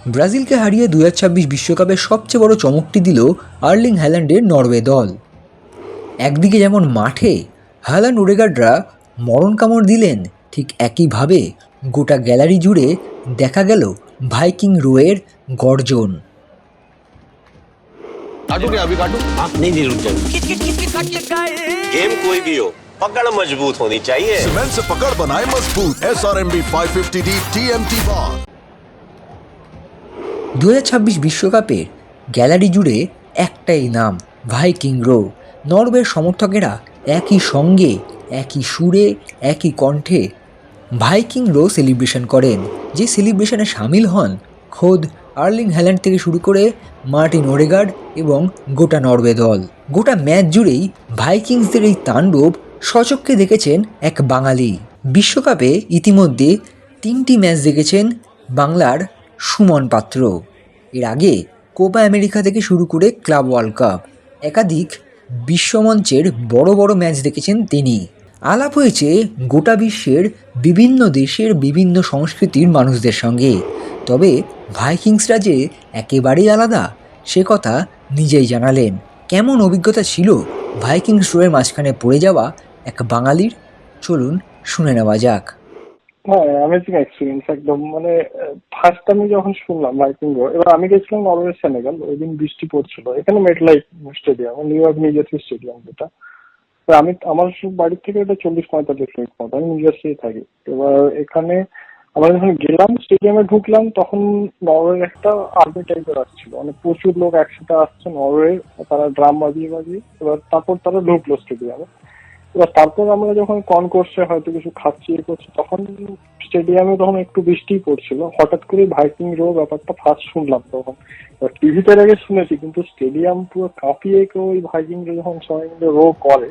ব্রাজিলকে হারিয়ে 2026 বিশ্বকাপের সবচেয়ে বড় চমকটি দিল আর্লিং হ্যাল্যান্ডের নরওয়ে দল। একদিকে যেমন মাঠে হ্যাল্যান্ড ওডেগার্ডরা মরণ কামড় দিলেন, ঠিক একইভাবে গোটা গ্যালারি জুড়ে দেখা গেল ভাইকিং রোয়ের গর্জন। काटू क्या अभी काटू? आप नहीं रुक जाएंगे। गेम कोई भी हो, पकड़ मजबूत होनी चाहिए। सीमेंट से पकड़ बनाए मजबूत। SRMB 550D TMT बार। 2026 বিশ্বকাপের গ্যালারি জুড়ে একটাই নাম, ভাইকিং রো। নরওয়ের সমর্থকেরা একই সঙ্গে, একই সুরে, একই কণ্ঠে ভাইকিং রো সেলিব্রেশন করেন। যে সেলিব্রেশনে সামিল হন খোদ আর্লিং হ্যাল্যান্ড থেকে শুরু করে মার্টিন ওডেগার্ড এবং গোটা নরওয়ে দল। গোটা ম্যাচ জুড়েই ভাইকিংসদের এই তাণ্ডব স্বচক্ষে দেখেছেন এক বাঙালি। বিশ্বকাপে ইতিমধ্যে 3টি ম্যাচ দেখেছেন বাংলার সুমন পাত্র। এর আগে কোপা আমেরিকা থেকে শুরু করে ক্লাব ওয়ার্ল্ড কাপ, একাধিক বিশ্বমঞ্চের বড় বড় ম্যাচ দেখেছেন তিনি। আলাপ হয়েছে গোটা বিশ্বের বিভিন্ন দেশের বিভিন্ন সংস্কৃতির মানুষদের সঙ্গে। তবে ভাইকিংসরা যে একেবারেই আলাদা সে কথা নিজেই জানালেন। কেমন অভিজ্ঞতা ছিল ভাইকিংস রোয়ের মাঝখানে পড়ে যাওয়া এক বাঙালির, চলুন শুনে নেওয়া যাক। হ্যাঁ, অ্যামেজিং এক্সপিরিয়েন্স একদম। মানে ফার্স্ট আমি যখন শুনলাম ভাইকিং রো, এবার আমি গেছিলাম নরওয়ে সেনেগাল, ওই দিন বৃষ্টি পড়ছিল এখানে MetLife stadium, new York new jersey stadium যেটা। তো আমি আমার বাড়ির থেকে এটা 40-45 মিনিট মতো, আমি নিউ জার্সি থাকি। এবার এখানে আমরা যখন গেলাম স্টেডিয়ামে ঢুকলাম তখন নরওয়ের একটা আর্মি টাইপের আসছিল, মানে প্রচুর লোক একসাথে আসছে নরওয়ে, তারা ড্রাম বাজিয়ে বাজিয়ে এবার তারপর তারা ঢুকলো স্টেডিয়ামে। এবার তারপর আমরা যখন কন করছে হয়তো কিছু খাচ্ছি করছি তখন স্টেডিয়ামে তখন একটু বৃষ্টি পড়ছিল, হঠাৎ করে ভাইকিং রো ব্যাপারটা ফার্স্ট শুনলাম তখন। টিভিতে আগে শুনেছি কিন্তু স্টেডিয়াম পুরো কাঁপিয়ে কেউ ওই ভাইকিং রো যখন সবাই মিলে রো করে,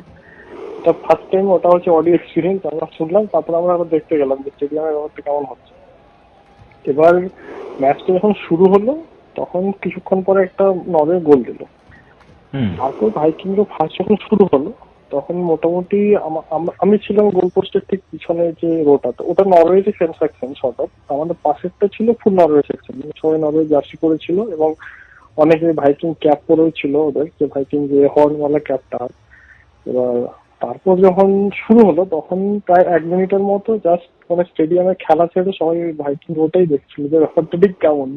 এটা ফার্স্ট টাইম, ওটা হচ্ছে অডিও এক্সপিরিয়েন্স আমরা শুনলাম। তারপর আমরা আবার দেখতে গেলাম যে স্টেডিয়ামের ব্যাপারটা কেমন হচ্ছে। এবার ম্যাচটা যখন শুরু হলো তখন কিছুক্ষণ পরে একটা নরওয়ে গোল দিল। তারপর ভাইকিং রো ফার্স্ট যখন শুরু হলো তখন মোটামুটি আমি ছিলাম গোল পোস্টের ঠিক পিছনে যে রোটা, ওটা Norway fan section short of, আমাদের পাশেরটা ছিল ফুল নরওয়ে সেকশন, সবাই নরওয়ে জার্সি পরেছিল এবং অনেকে ভাইকিং ক্যাপ পরেও ছিল, ওদের যে ভাইকিং যে হর্নওয়ালা ক্যাপটা। এবার তারপর যখন শুরু হলো তখন প্রায় 1 মিনিটের মতো জাস্ট মানে স্টেডিয়ামে খেলা ছেড়ে সবাই ভাইকিং রোটাই দেখছিল যে ব্যাপারটা ঠিক কেমন।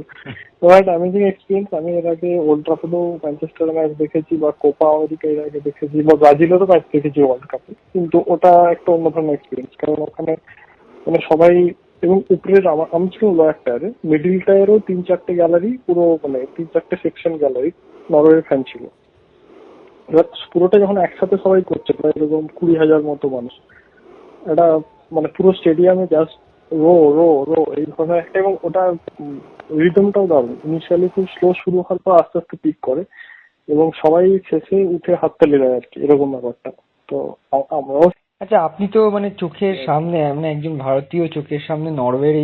Amazing experience. আমি এর আগে ওল্ড ট্রাফোর্ডেও ম্যানচেস্টার ম্যাচ দেখেছি বা কোপা আমেরিকা এর আগে দেখেছি বা ব্রাজিলেরও ম্যাচ দেখেছি ওয়ার্ল্ড কাপে, কিন্তু ওটা একটা অন্য ধরনের এক্সপিরিয়েন্স। কারণ ওখানে মানে সবাই, এবং উপরের আমি ছিল লোয়ার টায়ারে, মিডিল টায়ারেও 3-4টে গ্যালারি, পুরো মানে 3-4টে সেকশন গ্যালারি নরওয়ের ফ্যান ছিল। এবার পুরোটা যখন একসাথে সবাই করছে প্রায় এরকম 20,000 মতো মানুষ, এটা মানে পুরো স্টেডিয়ামে জাস্ট রো রো রো এই ধরনের একটা, এবং ওটা রিদমটাও দারুণ। ইনিশিয়ালি খুব স্লো শুরু হওয়ার পর আস্তে আস্তে পিক করে এবং সবাই শেষে উঠে হাততালি দেয় আর কি, এরকম ব্যাপারটা। তো আমরাও। আচ্ছা, আপনি তো মানে চোখের সামনে, মানে একজন ভারতীয় চোখের সামনে নরওয়ের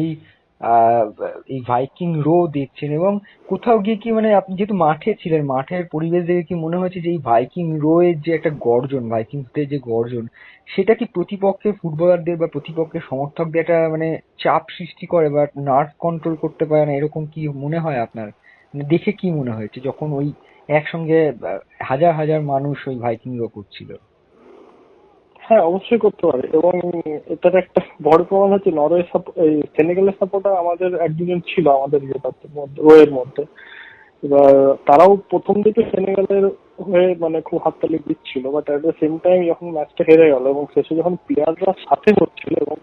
আহ, এই ভাইকিং রো দেখছেন, এবং কোথাও গিয়ে কি মানে আপনি যেহেতু মাঠে ছিলেন, মাঠের পরিবেশ দেখে কি মনে হয়েছে যে এই ভাইকিং রো এর যে একটা গর্জন, ভাইকিংসদের যে গর্জন, সেটা কি প্রতিপক্ষের ফুটবলারদের বা প্রতিপক্ষের সমর্থকদের একটা মানে চাপ সৃষ্টি করে বা নার্ভ কন্ট্রোল করতে পারে না, এরকম কি মনে হয় আপনার? মানে দেখে কি মনে হয়েছে যখন ওই একসঙ্গে হাজার হাজার মানুষ ওই ভাইকিং রো করছিল? হ্যাঁ, অবশ্যই করতে পারে, এবং এটার একটা বড় প্রমাণ হচ্ছে নরওয়ে এই সেনেগালের সাপোর্টার আমাদের 1-2 জন ছিল আমাদের ইয়েটার মধ্যে, রোয়ের মধ্যে। এবার তারাও প্রথম দিকে সেনেগালের হয়ে মানে খুব হাততালি দিচ্ছিল, but at the same time যখন ম্যাচটা হেরে গেল এবং শেষে যখন প্লেয়াররা সাথে হচ্ছিল, এবং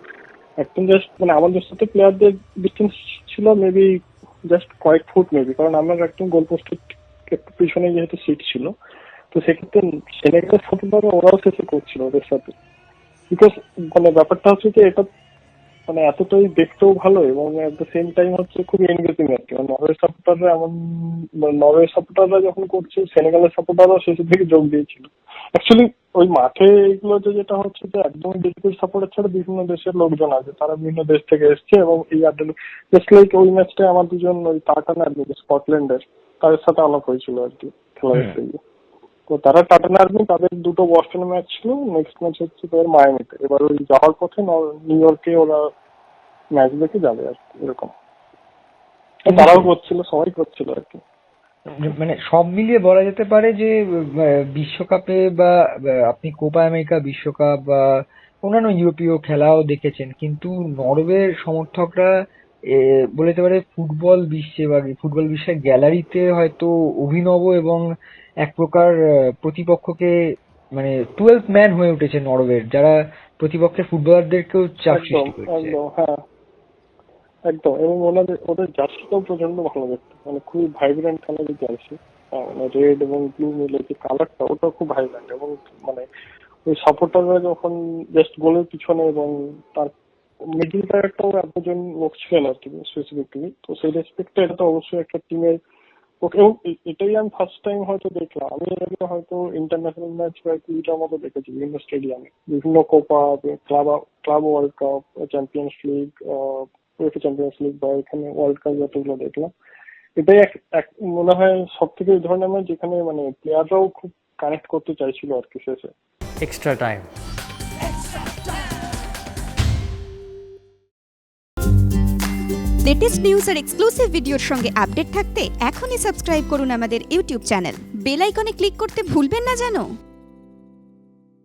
একদম জাস্ট মানে আমাদের সাথে প্লেয়ারদের ডিস্টেন্স ছিল মেবি জাস্ট কয়েক ফুট মেবি, কারণ আমার একদম গোল পোস্টের একটু পিছনে যেহেতু সিট ছিল, তো সেক্ষেত্রে সেনেগালের সাপোর্টাররা ওরাও শেষে করছিল ওদের সাথে। বিকজ মানে ব্যাপারটা হচ্ছে যে এটা মানে এতটাই দেখতেও ভালো এবং এট দ্য সেম টাইম হচ্ছে খুবই এনগেজিং আর কি। নরওয়ে সাপোর্টাররা এমন, নরওয়ে সাপোর্টাররা যখন করছে সেনেগালের সাপোর্টাররাও শেষের দিকে যোগ দিয়েছিল। অ্যাকচুয়ালি ওই মাঠে এগুলোতে যেটা হচ্ছে যে একদমই ডিজিটাল সাপোর্টার ছাড়া বিভিন্ন দেশের লোকজন আছে, তারা বিভিন্ন দেশ থেকে এসছে, এবং এই আড্ডা জাস্ট লাইক ওই ম্যাচটায় আমার দুজন ওই টাটান আর্মি স্কটল্যান্ডের, তাদের সাথে আলাপ হয়েছিল আর কি খেলা দেখতে গিয়ে। তো তারা টাটান আর্মি, তাদের 2টো বস্টনে ম্যাচ ছিল, নেক্সট ম্যাচ হচ্ছে তাদের মায়ামিতে। এবার ওই যাওয়ার পথে নিউ ইয়র্কে ওরা ম্যাচ দেখে যাবে আর কি, এরকম। তারাও করছিল, সবাই করছিল আর কি। মানে সব মিলিয়ে বলা যেতে পারে যে বিশ্বকাপে বা আপনি কোপা আমেরিকা বিশ্বকাপ বা অন্যান্য ইউরোপীয় খেলাও দেখেছেন, কিন্তু নরওয়ের সমর্থকরা বলতে পারে ফুটবল বিশ্বে বা ফুটবল বিশ্বের গ্যালারিতে হয়তো অভিনব এবং এক প্রকার প্রতিপক্ষকে মানে 12th ম্যান হয়ে উঠেছে নরওয়ের, যারা প্রতিপক্ষের ফুটবলারদেরকেও চাপ একদম সৃষ্টি করছে। একদম, হ্যাঁ একদম। এবং ওদের জার্সিটাও প্রচন্ড ভালো দেখতে, মানে খুবই ভাইব্রেন্ট কালারের জার্সি, মানে রেড এবং ব্লু মিলে যে কালারটা, ওটা খুব ভাইব্রেন্ট। এবং মানে ওই সাপোর্টাররা যখন জাস্ট গোলের পিছনে এবং তার মিডলটার একটাও এতজন লোক ছিলেন আর কি স্পেসিফিকলি, তো সেই রেসপেক্টে এটা তো অবশ্যই একটা টিমের। এবং এটাই আমি ফার্স্ট টাইম হয়তো দেখলাম। আমি এর আগে হয়তো ইন্টারন্যাশনাল ম্যাচ প্রায় 20টার মতো দেখেছি বিভিন্ন স্টেডিয়ামে, বিভিন্ন Copa, club world cup, champions league, UEFA champions league বা এখানে ওয়ার্ল্ড কাপ যতগুলো দেখলাম, এটাই এক মনে হয় সব থেকে এই ধরনের ম্যাচ যেখানে মানে প্লেয়াররাও খুব কানেক্ট করতে চাইছিল আর কি শেষে। Extra time. লেটেস্ট নিউজ আর এক্সক্লুসিভ ভিডিওর সঙ্গে আপডেট থাকতে এখনই সাবস্ক্রাইব করুন আমাদের ইউটিউব চ্যানেল। বেল আইকনে ক্লিক করতে ভুলবেন না যেন।